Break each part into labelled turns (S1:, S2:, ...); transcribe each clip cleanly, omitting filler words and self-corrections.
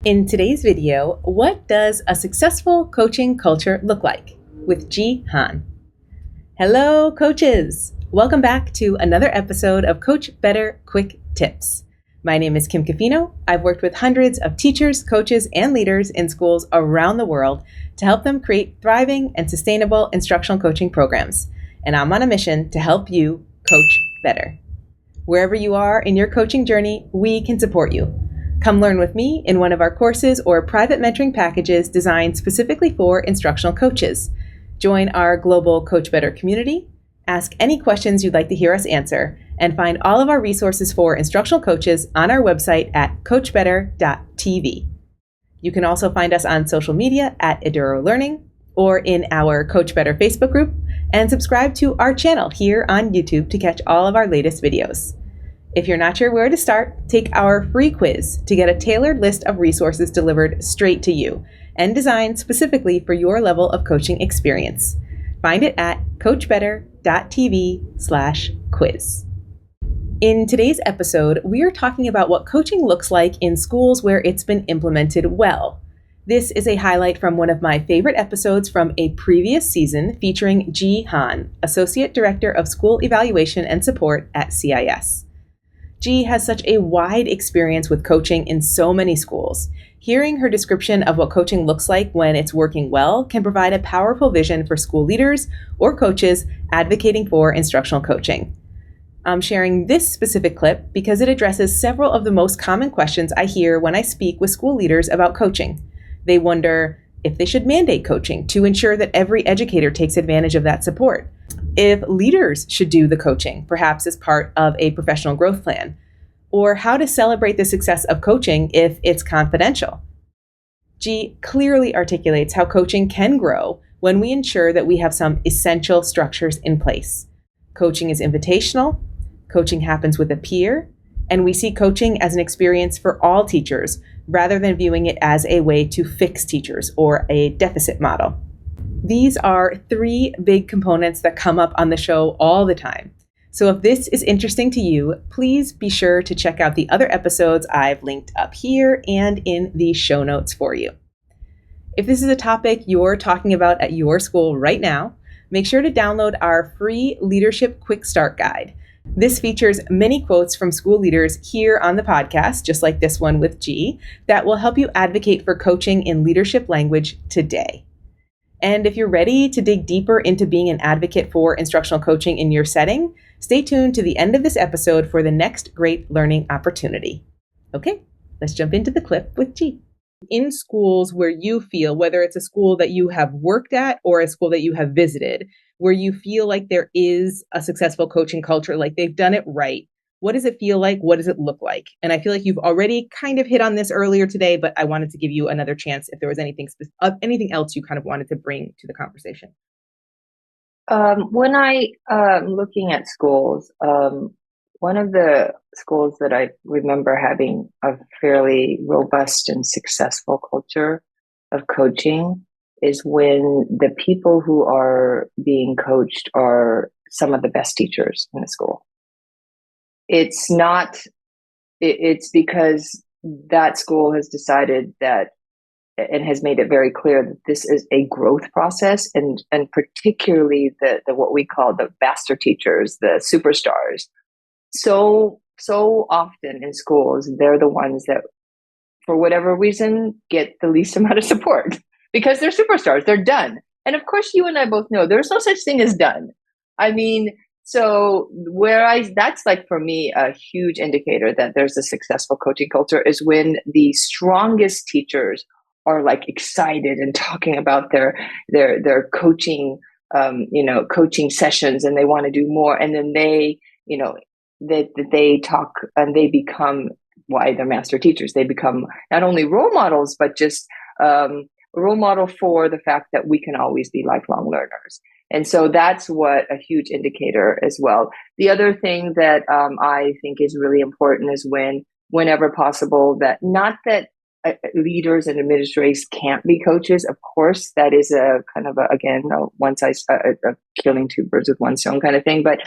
S1: In today's video, what does a successful coaching culture look like? With Ji Han. Hello, coaches! Welcome back to another episode of Coach Better Quick Tips. My name is Kim Cafino. I've worked with hundreds of teachers, coaches, and leaders in schools around the world to help them create thriving and sustainable instructional coaching programs. And I'm on a mission to help you coach better. Wherever you are in your coaching journey, we can support you. Come learn with me in one of our courses or private mentoring packages designed specifically for instructional coaches. Join our global Coach Better community, ask any questions you'd like to hear us answer, and find all of our resources for instructional coaches on our website at coachbetter.tv. You can also find us on social media at Eduro Learning or in our Coach Better Facebook group, and subscribe to our channel here on YouTube to catch all of our latest videos. If you're not sure where to start, take our free quiz to get a tailored list of resources delivered straight to you and designed specifically for your level of coaching experience. Find it at coachbetter.tv/quiz. In today's episode, we are talking about what coaching looks like in schools where it's been implemented well. This is a highlight from one of my favorite episodes from a previous season featuring Ji Han, Associate Director of School Evaluation and Support at CIS. Ji has such a wide experience with coaching in so many schools. Hearing her description of what coaching looks like when it's working well can provide a powerful vision for school leaders or coaches advocating for instructional coaching. I'm sharing this specific clip because it addresses several of the most common questions I hear when I speak with school leaders about coaching. They wonder if they should mandate coaching to ensure that every educator takes advantage of that support, if leaders should do the coaching, perhaps as part of a professional growth plan, or how to celebrate the success of coaching if it's confidential. Ji clearly articulates how coaching can grow when we ensure that we have some essential structures in place. Coaching is invitational, coaching happens with a peer, and we see coaching as an experience for all teachers rather than viewing it as a way to fix teachers or a deficit model. These are three big components that come up on the show all the time. So if this is interesting to you, please be sure to check out the other episodes I've linked up here and in the show notes for you. If this is a topic you're talking about at your school right now, make sure to download our free Leadership Quick Start Guide. This features many quotes from school leaders here on the podcast, just like this one with Ji, that will help you advocate for coaching in leadership language today. And if you're ready to dig deeper into being an advocate for instructional coaching in your setting, stay tuned to the end of this episode for the next great learning opportunity. Okay, let's jump into the clip with Ji. In schools where you feel, whether it's a school that you have worked at or a school that you have visited, where you feel like there is a successful coaching culture, like they've done it right, what does it feel like? What does it look like? And I feel like you've already kind of hit on this earlier today, but I wanted to give you another chance if there was anything else you kind of wanted to bring to the conversation.
S2: When I looking at schools, one of the schools that I remember having a fairly robust and successful culture of coaching is when the people who are being coached are some of the best teachers in the school. It's because that school has decided that and has made it very clear that this is a growth process, and particularly the what we call the master teachers, the superstars. So often in schools, they're the ones that, for whatever reason, get the least amount of support because they're superstars. They're done. And of course, you and I both know there's no such thing as done. I mean, so that's like for me a huge indicator that there's a successful coaching culture is when the strongest teachers are like excited and talking about their coaching, coaching sessions, and they want to do more. And then they talk and they become why they're master teachers. They become not only role models, but just role model for the fact that we can always be lifelong learners. And so that's what a huge indicator as well. The other thing that I think is really important is whenever possible, that not that leaders and administrators can't be coaches. Of course, that is a kind of one size killing two birds with one stone kind of thing. But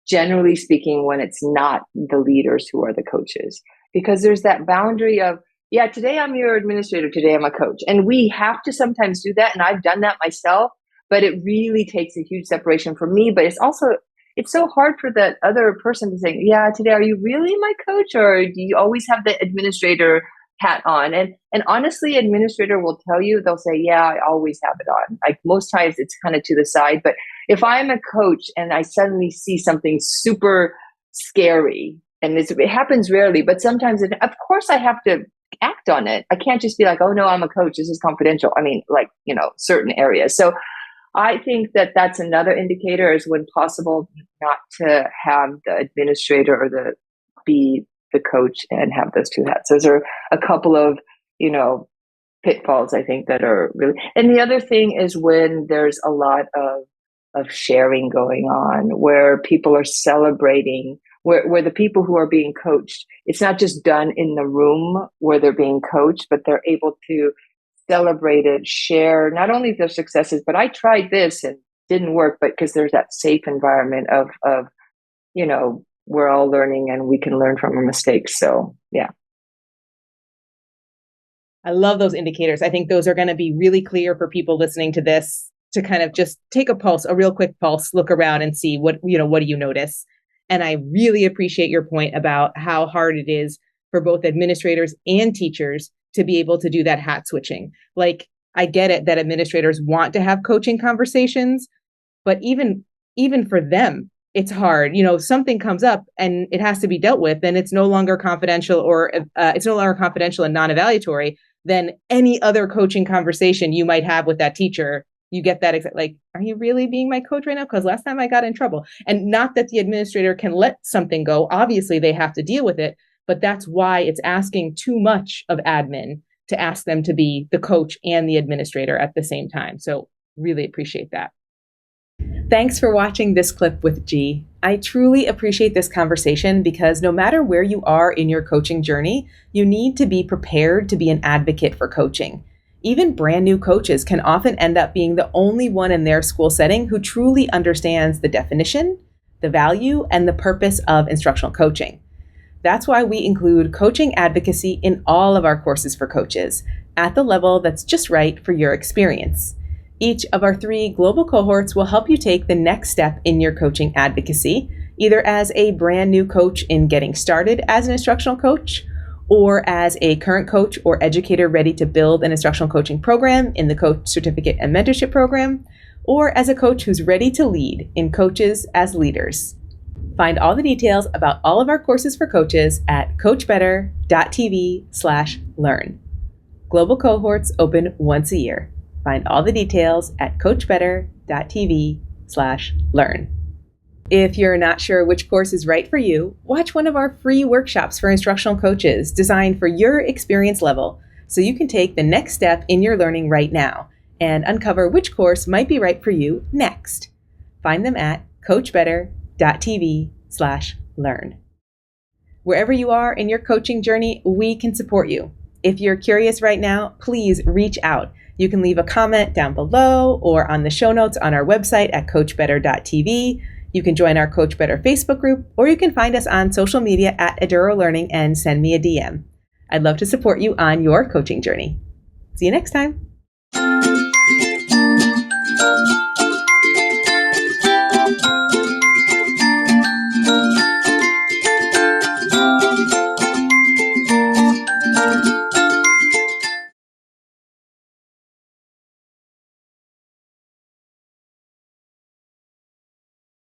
S2: generally speaking, when it's not the leaders who are the coaches, because there's that boundary of yeah, today I'm your administrator, today I'm a coach. And we have to sometimes do that. And I've done that myself, but it really takes a huge separation for me. But it's so hard for that other person to say, yeah, today, are you really my coach? Or do you always have the administrator hat on? And honestly, administrator will tell you, they'll say, yeah, I always have it on. Like most times it's kind of to the side. But if I'm a coach and I suddenly see something super scary, and it happens rarely, but sometimes, of course, I have to act on it. I can't just be like, oh no, I'm a coach, this is confidential. I mean, like, certain areas. So I think that that's another indicator, is when possible, not to have the administrator or be the coach and have those two hats. Those are a couple of, pitfalls, I think, that are really. And the other thing is when there's a lot of sharing going on, where people are celebrating, where the people who are being coached, it's not just done in the room where they're being coached, but they're able to celebrate it, share not only their successes, but I tried this and didn't work, but because there's that safe environment of we're all learning and we can learn from our mistakes. So yeah.
S1: I love those indicators. I think those are going to be really clear for people listening to this, to kind of just take a pulse, a real quick pulse, look around and see what do you notice? And I really appreciate your point about how hard it is for both administrators and teachers to be able to do that hat switching. Like, I get it that administrators want to have coaching conversations, but even for them, it's hard. Something comes up and it has to be dealt with, and it's no longer confidential, or it's no longer confidential and non-evaluatory than any other coaching conversation you might have with that teacher. You get that like, are you really being my coach right now? Because last time I got in trouble. And not that the administrator can let something go. Obviously, they have to deal with it. But that's why it's asking too much of admin to ask them to be the coach and the administrator at the same time. So really appreciate that. Thanks for watching this clip with G. I truly appreciate this conversation because no matter where you are in your coaching journey, you need to be prepared to be an advocate for coaching. Even brand new coaches can often end up being the only one in their school setting who truly understands the definition, the value, and the purpose of instructional coaching. That's why we include coaching advocacy in all of our courses for coaches at the level that's just right for your experience. Each of our 3 global cohorts will help you take the next step in your coaching advocacy, either as a brand new coach in getting started as an instructional coach, or as a current coach or educator ready to build an instructional coaching program in the Coach Certificate and Mentorship Program, or as a coach who's ready to lead in Coaches as Leaders. Find all the details about all of our courses for coaches at coachbetter.tv/learn. Global cohorts open once a year. Find all the details at coachbetter.tv/learn. If you're not sure which course is right for you, watch one of our free workshops for instructional coaches designed for your experience level so you can take the next step in your learning right now and uncover which course might be right for you next. Find them at coachbetter.tv/learn. Wherever you are in your coaching journey, we can support you. If you're curious right now, please reach out. You can leave a comment down below or on the show notes on our website at coachbetter.tv. You can join our Coach Better Facebook group, or you can find us on social media at Eduro Learning and send me a DM. I'd love to support you on your coaching journey. See you next time.